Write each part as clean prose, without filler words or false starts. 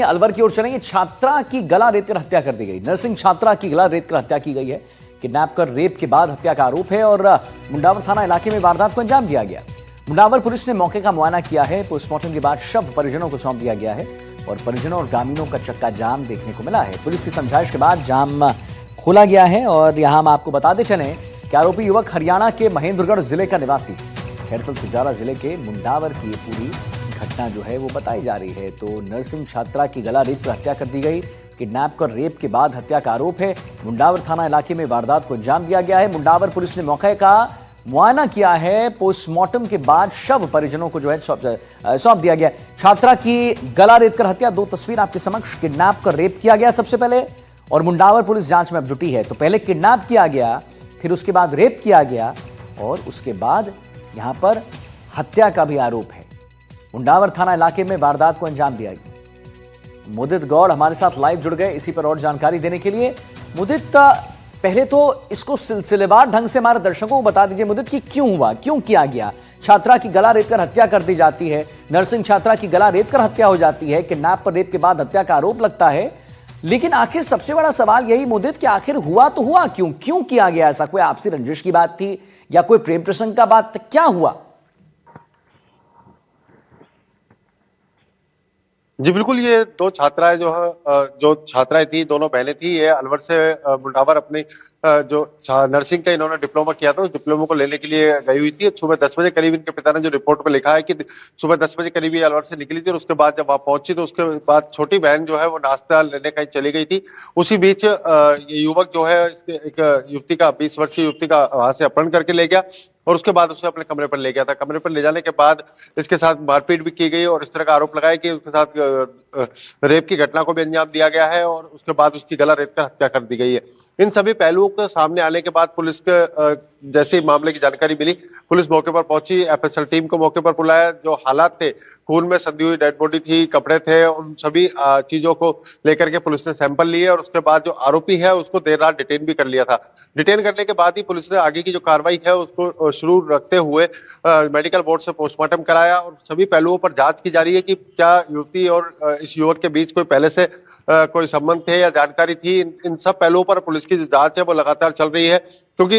अलवर की ओर चलेंगे। छात्रा की गला रेतकर हत्या कर दी गई। नर्सिंग छात्रा की गला रेतकर हत्या की गई है। किडनैप कर रेप के बाद हत्या का आरोप है और मुंडावर थाना इलाके में वारदात को अंजाम दिया गया। मुंडावर पुलिस ने मौके का मुआयना किया है। पोस्टमार्टम के बाद शव परिजनों को सौंप दिया गया है और परिजनों और ग्रामीणों का चक्का जाम देखने को मिला है। पुलिस की समझाइश के बाद जाम खोला गया है और यहां हम आपको बताते चलें कि आरोपी युवक हरियाणा के महेंद्रगढ़ जिले का निवासी खैरथल तुजारा जिले के मुंडावर की पूरी घटना जो है वो बताई जा रही है। तो नर्सिंग छात्रा की गला रेत कर हत्या कर दी गई। किडनैप कर रेप के बाद हत्या का आरोप है। मुंडावर थाना इलाके में वारदात को अंजाम दिया गया है। मुंडावर पुलिस ने मौके का मुआयना किया है। पोस्टमार्टम के बाद शव परिजनों को जो है सौंप दिया गया। छात्रा की गला रेत कर हत्या, दो तस्वीर आपके समक्ष। किडनैप कर रेप किया गया सबसे पहले और मुंडावर पुलिस जांच में अब जुटी है। तो पहले किडनैप किया गया, फिर उसके बाद रेप किया गया और उसके बाद यहां पर हत्या का भी आरोप है। मुंडावर थाना इलाके में वारदात को अंजाम दिया गया। मुदित गौड़ हमारे साथ लाइव जुड़ गए इसी पर और जानकारी देने के लिए। मुदित, पहले तो इसको सिलसिलेवार ढंग से हमारे दर्शकों को बता दीजिए मुदित कि क्यों हुआ, क्यों किया गया। छात्रा की गला रेतकर हत्या कर दी जाती है। नर्सिंग छात्रा की गला रेतकर हत्या हो जाती है। किडनैप पर रेप के बाद हत्या का आरोप लगता है। लेकिन आखिर सबसे बड़ा सवाल यही मुदित कि आखिर हुआ तो हुआ क्यों, क्यों किया गया ऐसा? कोई आपसी रंजिश की बात थी या कोई प्रेम प्रसंग का बात, क्या हुआ? जी बिल्कुल, ये दो छात्राएं जो छात्राएं थी, दोनों बहनें थी। ये अलवर से मुंडावर अपनी नर्सिंग का इन्होंने डिप्लोमा किया था, उस डिप्लोमा को लेने के लिए गई हुई थी। सुबह 10 बजे करीब इनके पिता ने जो रिपोर्ट में लिखा है कि सुबह 10 बजे करीब ये अलवर से निकली थी और उसके बाद जब वहां पहुंची तो उसके बाद छोटी बहन जो है वो नाश्ता लेने कहीं चली गई थी। उसी बीच ये युवक जो है एक युवती का 20 वर्षीय युवती का वहां से अपहरण करके ले गया और उसके बाद उसे अपने कमरे पर ले गया था। कमरे पर ले जाने के बाद इसके साथ मारपीट भी की गई और इस तरह का आरोप लगाया कि उसके साथ रेप की घटना को भी अंजाम दिया गया है और उसके बाद उसकी गला रेत कर हत्या कर दी गई है। इन सभी पहलुओं के सामने आने के बाद पुलिस के जैसे ही मामले की जानकारी मिली, पुलिस मौके पर पहुंची, एफएसएल टीम को मौके पर बुलाया। जो हालात थे, खून में सधी हुई डेड बॉडी थी, कपड़े थे, उन सभी चीजों को लेकर के पुलिस ने सैंपल लिए और उसके बाद जो आरोपी है उसको देर रात डिटेन भी कर लिया था। डिटेन करने के बाद ही पुलिस ने आगे की जो कार्रवाई है उसको शुरू रखते हुए मेडिकल बोर्ड से पोस्टमार्टम कराया और सभी पहलुओं पर जांच की जा रही है कि क्या युवती और इस युवक के बीच कोई पहले से कोई संबंध थे या जानकारी थी। इन सब पहलुओं पर पुलिस की जो जांच है वो लगातार चल रही है, क्योंकि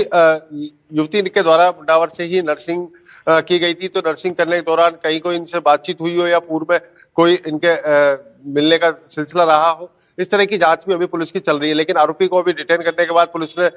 युवती के द्वारा मुंडावर से ही नर्सिंग की गई थी। तो नर्सिंग करने के दौरान कहीं कोई इनसे बातचीत हुई हो या पूर्व में कोई इनके मिलने का सिलसिला रहा हो, इस तरह की जांच भी अभी पुलिस की चल रही है। लेकिन आरोपी को अभी डिटेन करने के बाद पुलिस ने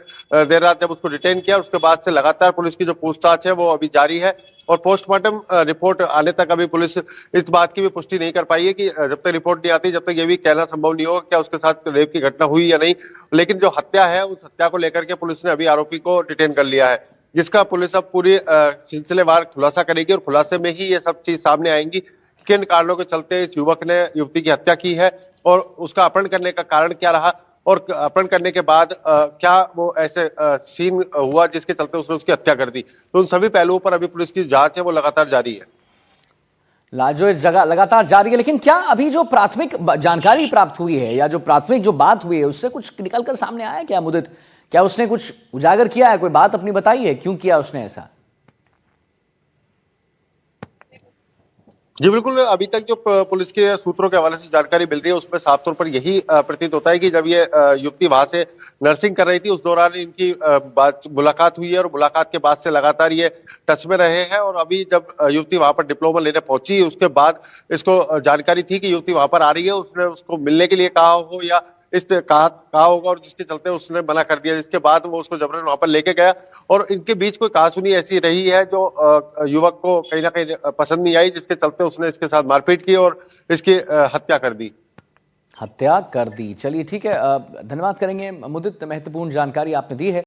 देर रात जब उसको डिटेन किया, उसके बाद से लगातार पुलिस की जो पूछताछ है वो अभी जारी है और पोस्टमार्टम रिपोर्ट आने तक अभी पुलिस इस बात की भी पुष्टि नहीं कर पाई है कि जब तक रिपोर्ट नहीं आती जब तक ये भी कहना संभव नहीं होगा क्या उसके साथ रेप की घटना हुई या नहीं। लेकिन जो हत्या है उस हत्या को लेकर के पुलिस ने अभी आरोपी को डिटेन कर लिया है, जिसका पुलिस अब पूरी सिलसिलेवार खुलासा करेगी और खुलासे में ही ये सब चीज सामने आएंगी किन कारणों के चलते इस युवक ने युवती की हत्या की है और उसका अपहरण करने का कारण क्या रहा और अपहरण करने के बाद क्या वो ऐसे सीन हुआ जिसके चलते उसने उसकी हत्या कर दी। तो उन सभी पहलुओं पर अभी पुलिस की जांच है वो लगातार जारी है। लाजो इस जगह लगातार जारी है। लेकिन क्या अभी जो प्राथमिक जानकारी प्राप्त हुई है या जो प्राथमिक जो बात हुई है उससे कुछ निकलकर सामने आया क्या मुदित? क्या उसने कुछ उजागर किया है, कोई बात अपनी बताई है, क्यों किया उसने ऐसा? जी बिल्कुल, अभी तक जो पुलिस के सूत्रों के हवाले से जानकारी मिल रही है उसमें साफ तौर पर यही प्रतीत होता है कि जब ये युवती वहां से नर्सिंग कर रही थी उस दौरान इनकी बात मुलाकात हुई है और मुलाकात के बाद से लगातार ये टच में रहे हैं। और अभी जब युवती वहां पर डिप्लोमा लेने पहुंची उसके बाद इसको जानकारी थी कि युवती वहां पर आ रही है, उसने उसको मिलने के लिए कहा हो या इस कहा होगा और जिसके चलते उसने मना कर दिया, जिसके बाद वो उसको जबरन वहां पर लेके गया और इनके बीच कोई कहासुनी ऐसी रही है जो युवक को कहीं ना कहीं पसंद नहीं आई, जिसके चलते उसने इसके साथ मारपीट की और इसकी हत्या कर दी। हत्या कर दी। चलिए ठीक है, धन्यवाद करेंगे मुदित, महत्वपूर्ण जानकारी आपने दी है।